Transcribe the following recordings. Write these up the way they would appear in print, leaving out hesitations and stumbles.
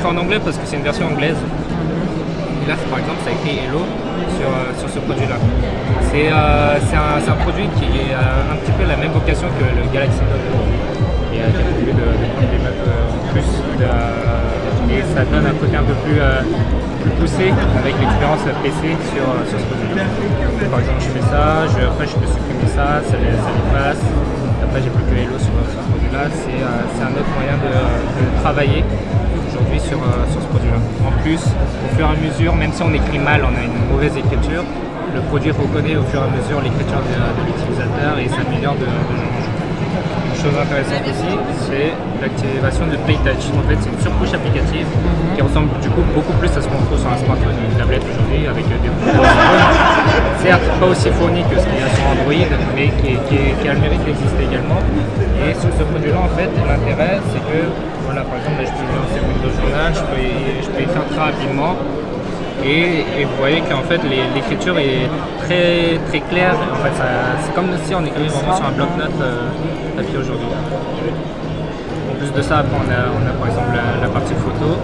fait en anglais parce que c'est une version anglaise. Et là, par exemple, ça a écrit Hello sur ce produit-là. C'est un produit qui a un petit peu la même vocation que le Galaxy Note, qui a voulu de prendre des maps en plus. Et ça donne un côté un peu plus poussé avec l'expérience PC sur ce produit-là. Par exemple, je fais ça, après je peux supprimer ça l'efface. Après, j'ai plus que Hello sur ce produit-là. C'est un autre moyen de travailler aujourd'hui sur ce produit-là. En plus, au fur et à mesure, même si on écrit mal, on a une mauvaise écriture, le produit reconnaît au fur et à mesure l'écriture de l'utilisateur et s'améliore de jour en jour. Une chose intéressante aussi, c'est l'activation de PlayTouch. En fait, c'est une surcouche applicative qui ressemble du coup beaucoup plus à ce qu'on trouve sur un smartphone ou une tablette aujourd'hui avec des boutons. Certes, pas aussi fourni que ce qu'il y a sur Android, mais qui a le mérite d'exister également. Et sur ce produit-là, en fait, l'intérêt, c'est que, voilà, par exemple, là, je peux lancer Windows Journal, je peux y faire très rapidement. Et vous voyez qu'en fait l'écriture est très très claire. En fait, c'est comme si on écrivait vraiment sur un bloc-notes papier aujourd'hui. En plus de ça, après, on a par exemple la partie photo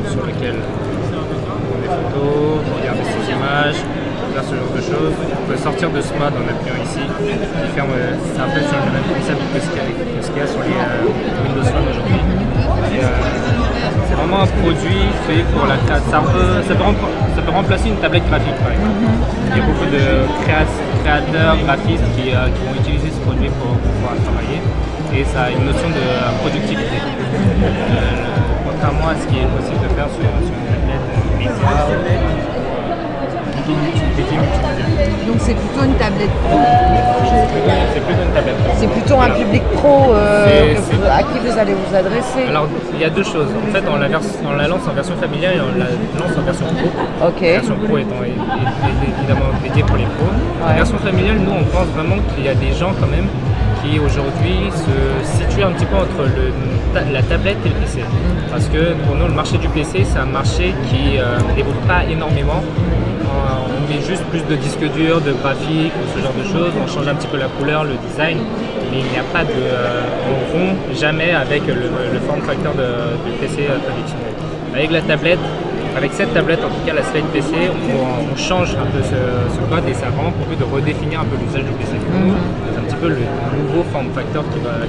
sur laquelle on a des photos, regarder ces images, faire ce genre de choses. On peut sortir de ce mode en appuyant ici. C'est un peu sur le même concept que ce qu'il y a sur les Windows Phone aujourd'hui. C'est vraiment un produit fait pour la création. Ça peut remplacer une tablette graphique par exemple. Il y a beaucoup de créateurs, graphistes qui vont utiliser ce produit pour pouvoir travailler. Et ça a une notion de productivité. Contrairement à ce qui est possible de faire sur une tablette média. Donc c'est plutôt une tablette pro. C'est plutôt une tablette pro. C'est plutôt un public pro à qui vous allez vous adresser. Alors il y a deux choses. En fait, on la lance en version familiale et on la lance en version pro. Ok. La version pro étant évidemment dédiée pour les pros. Ouais. La version familiale, nous on pense vraiment qu'il y a des gens quand même qui aujourd'hui se situent un petit peu entre la tablette et le PC. Parce que pour nous le marché du PC c'est un marché qui n'évolue pas énormément. On met juste plus de disques durs, de graphiques ou ce genre de choses, on change un petit peu la couleur, le design, mais il n'y a pas de... on rompt jamais avec le form factor du PC traditionnel. Avec la tablette, avec cette tablette, en tout cas la slide PC, on change un peu ce code et ça rend pour de redéfinir un peu l'usage du PC. C'est un petit peu le nouveau form factor qui va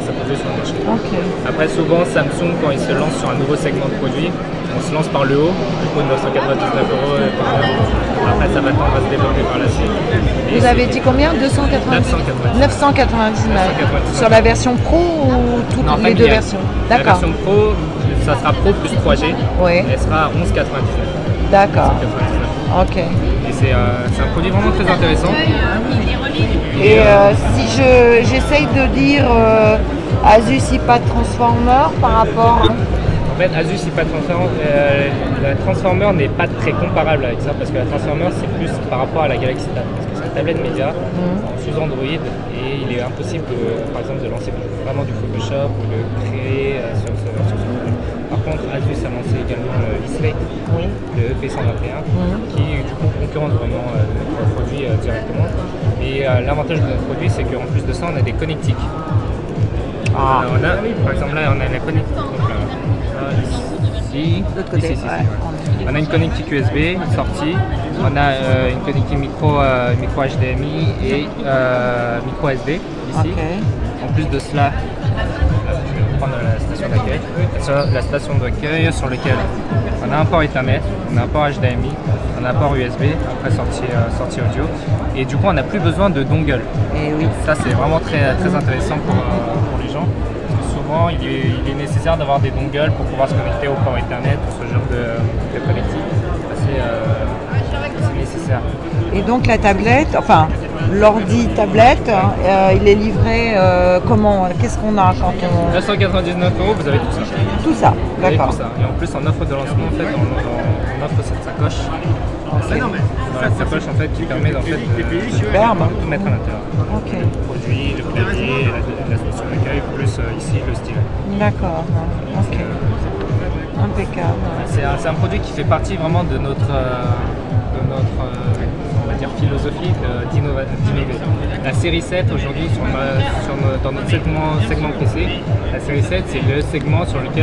s'imposer sur le marché. Okay. Après, souvent, Samsung, quand il se lance sur un nouveau segment de produit, on se lance par le haut, du coup 999 €. Après, ça va tendre à se développer par la suite. Vous avez dit combien? 999. Sur la version Pro ou toutes les deux versions? D'accord. La version Pro, ça sera Pro plus 3G. Oui. Elle sera 11,99. D'accord. Ok. Et c'est un produit vraiment très intéressant. Et si j'essaye de dire Asus iPad Transformer par rapport... En fait, Asus iPad Transformer, la Transformer n'est pas très comparable avec ça parce que la Transformer c'est plus par rapport à la Galaxy Tab parce que c'est une tablette média sous Android et il est impossible par exemple de lancer vraiment du Photoshop ou de créer sur ce produit. Par contre, Asus a lancé également l'E-Slate, le EP121 qui du coup concurrence vraiment notre produit directement. Et l'avantage de notre produit c'est qu'en plus de ça on a des connectiques. Par exemple là on a la connectique. Ici, on a une connectique USB sortie, on a une connectique micro HDMI et micro SD ici. En plus de cela, je vais prendre la station d'accueil. La station d'accueil sur laquelle on a un port Ethernet, on a un port HDMI, on a un port USB, après sortie audio. Et du coup on n'a plus besoin de dongle. Et oui. Ça c'est vraiment très intéressant pour les gens. Souvent, il est nécessaire d'avoir des dongles pour pouvoir se connecter au port Ethernet ou ce genre de connectique. C'est nécessaire. Et donc la tablette, enfin l'ordi tablette, il est livré comment? Qu'est-ce qu'on a quand on... 999 €, vous avez tout ça. Tout ça, d'accord. Et en plus, en offre de lancement, en fait, on offre cette sacoche. Cette sacoche en fait qui permet en fait, de tout mettre à l'intérieur. Okay. Le produit, le clavier, la station d'accueil, plus ici le stylet. D'accord, ok. Impeccable. C'est un produit qui fait partie vraiment de notre on va dire philosophie d'innover. La série 7 aujourd'hui dans notre segment PC, la série 7 c'est le segment sur lequel